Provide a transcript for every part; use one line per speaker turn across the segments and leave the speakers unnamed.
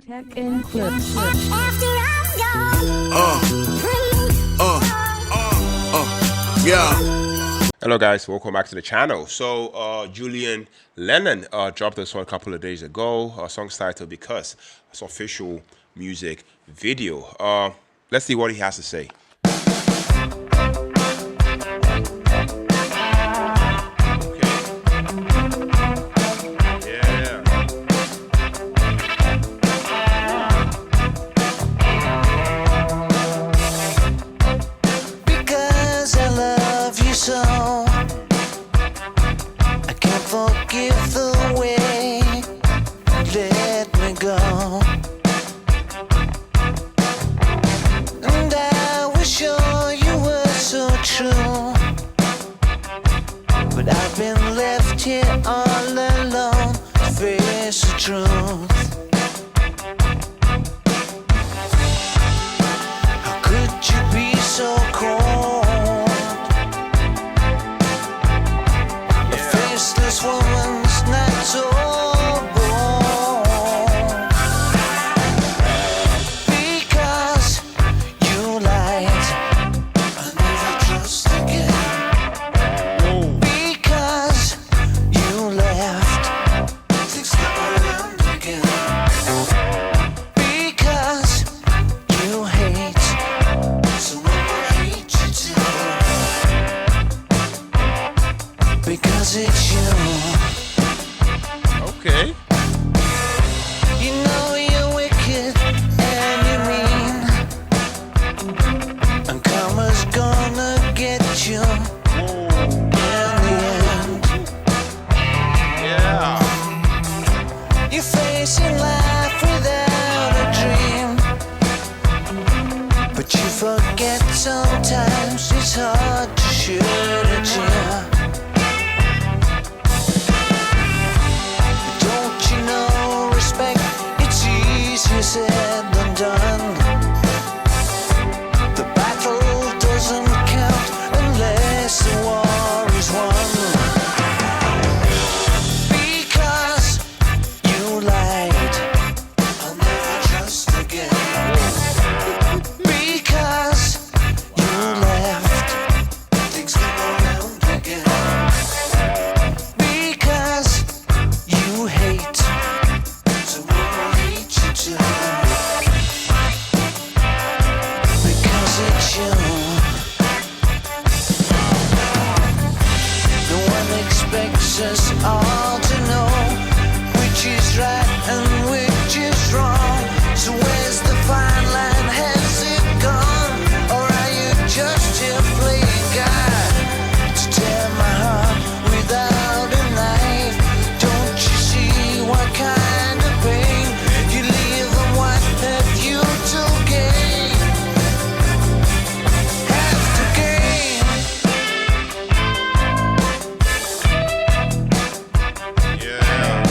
Tech and clips.
Yeah. Hello guys, welcome back to the channel. So Julian Lennon dropped this one a couple of days ago. Song's titled Because. It's an official music video. Let's see what he has to say.
So I can't forgive the way you let me go, and I was sure you were so true, but I've been left here all alone to face the truth. How could you be so cold? This woman's not so bold, because you lied, I never trust again. Because you left, things come around again. Because you hate, so I hate you too. Because it's you.
Okay.
You know you're wicked and you're mean, and karma's gonna get you in the end.
Yeah.
You're facing life without a dream, but you forget sometimes it's hard to shed a tear. Easier said than done. The battle doesn't count unless the war is won. Because you lied, I'll never trust again. Because you left, things come around again. Because you hate, so because it's you. No one expects us all to know which is right and which is wrong. So where's the fine line? Has it gone? Or are you just here playing God to tear my heart without a knife? Don't you see what kind of pain you leave and what have you to gain? Have to gain.
Yeah.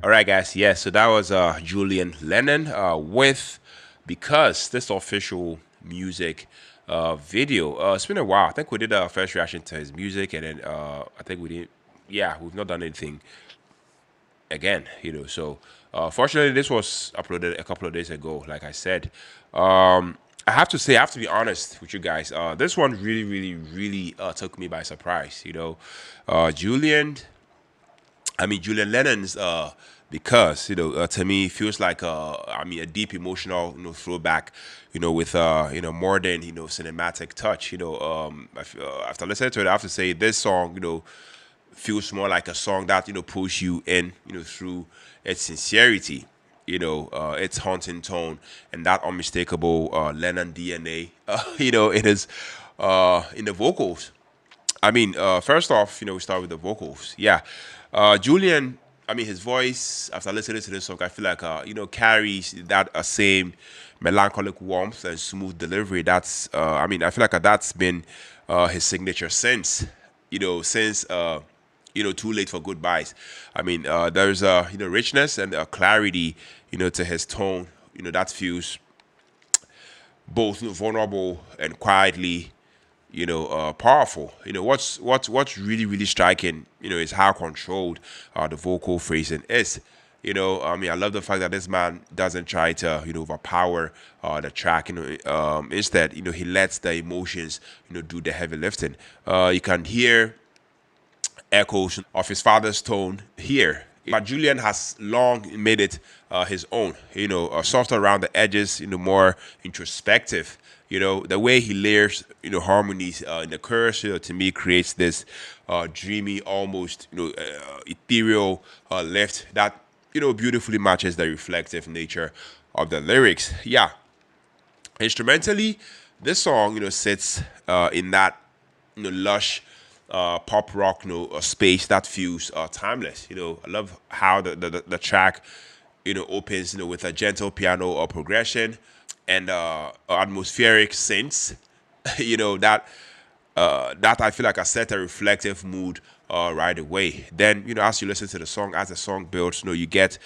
All right, guys. Yeah, so that was Julian Lennon with Because, this official music video. It's been a while. I think we did our first reaction to his music, and then I think we did. Yeah, we've not done anything again, So, fortunately, this was uploaded a couple of days ago, like I said. I have to say, I have to be honest with you guys. This one really, really, really took me by surprise. Julian Julian Lennon's because to me feels like a deep emotional throwback with more than cinematic touch. After listening to it, I have to say this song feels more like a song that pulls you in through its sincerity, its haunting tone, and that unmistakable Lennon DNA. It is in the vocals. First off, we start with the vocals. Yeah. Julian, his voice, after listening to this song, I feel like, carries that same melancholic warmth and smooth delivery. I feel like that's been his signature since Too Late for Goodbyes. There's richness and clarity, to his tone, that feels both vulnerable and quietly powerful. What's really really striking, is how controlled the vocal phrasing is. I love the fact that this man doesn't try to overpower the track. Instead, he lets the emotions do the heavy lifting. You can hear echoes of his father's tone here. But Julian has long made it his own, softer around the edges, more introspective. The way he layers, harmonies in the chorus, to me creates this dreamy, almost, ethereal lift that, beautifully matches the reflective nature of the lyrics. Yeah. Instrumentally, this song, sits in that, lush pop rock space that feels timeless. I love how the track opens with a gentle piano or progression and atmospheric synths. That that I feel like I set a reflective mood right away. Then as you listen to the song, as the song builds, you get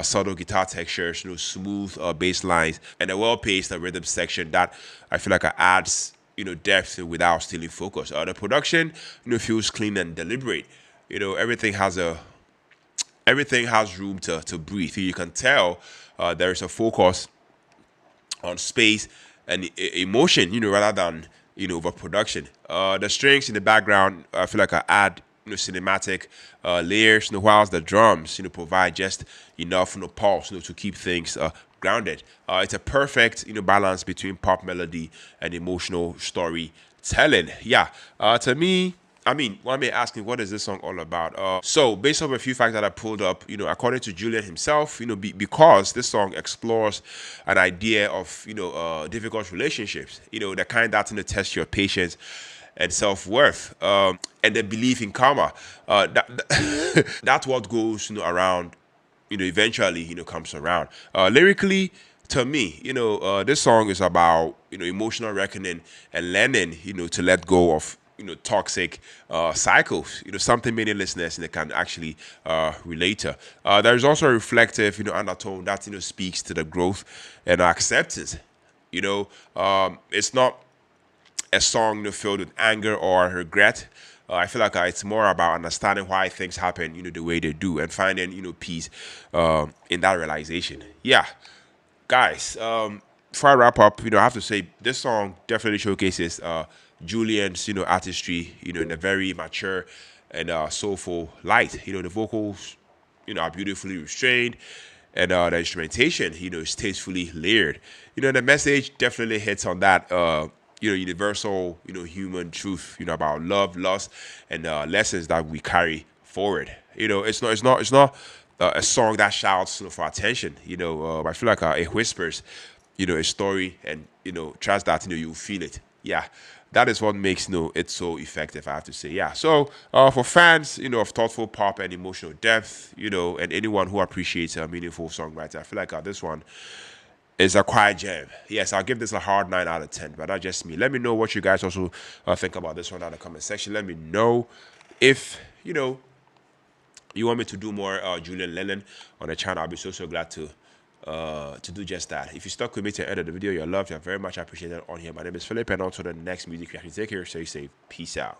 subtle guitar textures, smooth bass lines, and a well-paced rhythm section that I feel like adds depth without stealing focus. The production feels clean and deliberate. Everything has room to breathe. You can tell there is a focus on space and emotion, rather than overproduction. The strings in the background, I feel like I add cinematic layers, whilst the drums provide just enough pulse to keep things grounded. It's a perfect balance between pop melody and emotional storytelling. Yeah. To me, one may ask me, what is this song all about? So, based on a few facts that I pulled up, according to Julian himself, because this song explores an idea of, difficult relationships, the kind that test your patience and self-worth, and the belief in karma. That's what goes, around, eventually, comes around. Lyrically, to me, this song is about, emotional reckoning and learning, to let go of toxic cycles, something many listeners can actually relate to. There's also a reflective undertone that speaks to the growth and acceptance. It's not a song filled with anger or regret. I feel like it's more about understanding why things happen the way they do, and finding peace in that realization. Yeah, guys, before I wrap up, I have to say this song definitely showcases Julian's artistry in a very mature and soulful light. The vocals are beautifully restrained, and the instrumentation is tastefully layered. The message definitely hits on that universal human truth about love, loss, and lessons that we carry forward. It's not a song that shouts for attention. I feel like it whispers a story, and trust that you feel it. Yeah, that is what makes it so effective, I have to say. Yeah, so for fans of thoughtful pop and emotional depth, and anyone who appreciates a meaningful songwriter, I feel like this one is a quiet gem. Yes, I'll give this a hard 9 out of 10, but that's just me. Let me know what you guys also think about this one in the comment section. Let me know if you want me to do more Julian Lennon on the channel, I'll be so glad to do just that. If you stuck with me to the end of the video, you're loved, you're very much appreciated on here. My name is Philip, and on to the next music reaction. Take care, stay safe, peace out.